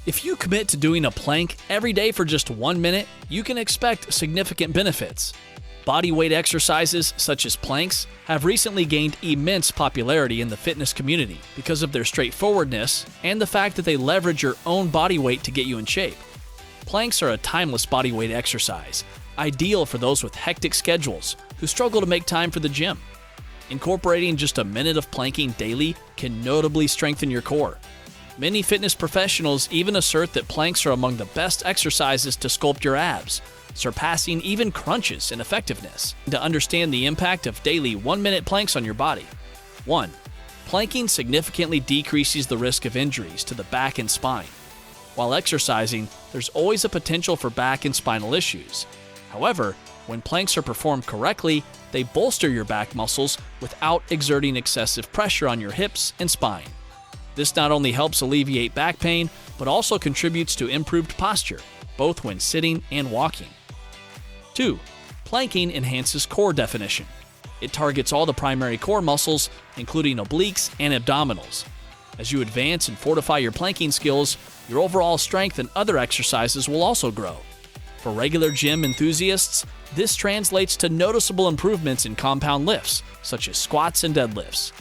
If you commit to doing a plank every day for just 1 minute, you can expect significant benefits. Bodyweight exercises such as planks have recently gained immense popularity in the fitness community because of their straightforwardness and the fact that they leverage your own body weight to get you in shape. Planks are a timeless bodyweight exercise, ideal for those with hectic schedules who struggle to make time for the gym. Incorporating just a minute of planking daily can notably strengthen your core. Many fitness professionals even assert that planks are among the best exercises to sculpt your abs, surpassing even crunches in effectiveness. To understand the impact of daily 1-minute planks on your body. 1. Planking significantly decreases the risk of injuries to the back and spine. While exercising, there's always a potential for back and spinal issues. However, when planks are performed correctly, they bolster your back muscles without exerting excessive pressure on your hips and spine. This not only helps alleviate back pain, but also contributes to improved posture, both when sitting and walking. 2. Planking enhances core definition. It targets all the primary core muscles, including obliques and abdominals. As you advance and fortify your planking skills, your overall strength and other exercises will also grow. For regular gym enthusiasts, this translates to noticeable improvements in compound lifts, such as squats and deadlifts.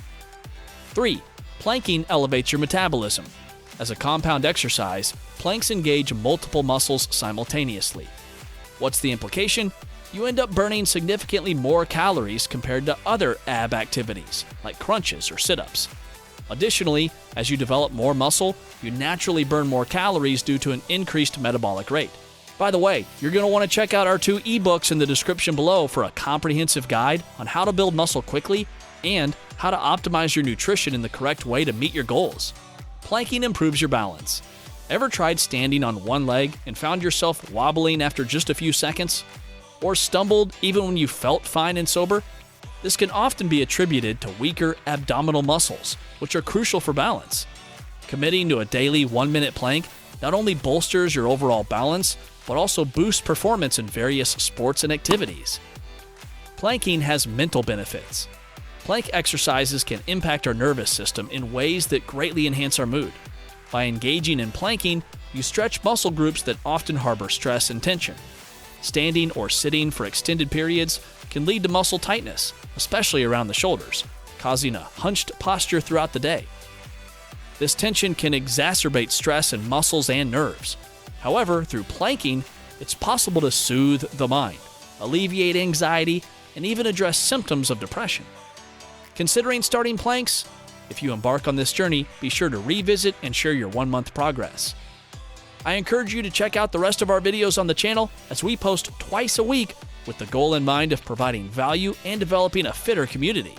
3. Planking elevates your metabolism. As a compound exercise, planks engage multiple muscles simultaneously. What's the implication? You end up burning significantly more calories compared to other ab activities, like crunches or sit-ups. Additionally, as you develop more muscle, you naturally burn more calories due to an increased metabolic rate. By the way, you're going to want to check out our 2 ebooks in the description below for a comprehensive guide on how to build muscle quickly and how to optimize your nutrition in the correct way to meet your goals. Planking improves your balance. Ever tried standing on one leg and found yourself wobbling after just a few seconds? Or stumbled even when you felt fine and sober? This can often be attributed to weaker abdominal muscles, which are crucial for balance. Committing to a daily 1-minute plank not only bolsters your overall balance, but also boosts performance in various sports and activities. Planking has mental benefits. Plank exercises can impact our nervous system in ways that greatly enhance our mood. By engaging in planking, you stretch muscle groups that often harbor stress and tension. Standing or sitting for extended periods can lead to muscle tightness, especially around the shoulders, causing a hunched posture throughout the day. This tension can exacerbate stress in muscles and nerves. However, through planking, it's possible to soothe the mind, alleviate anxiety, and even address symptoms of depression. Considering starting planks? If you embark on this journey, be sure to revisit and share your 1-month progress. I encourage you to check out the rest of our videos on the channel as we post twice a week with the goal in mind of providing value and developing a fitter community.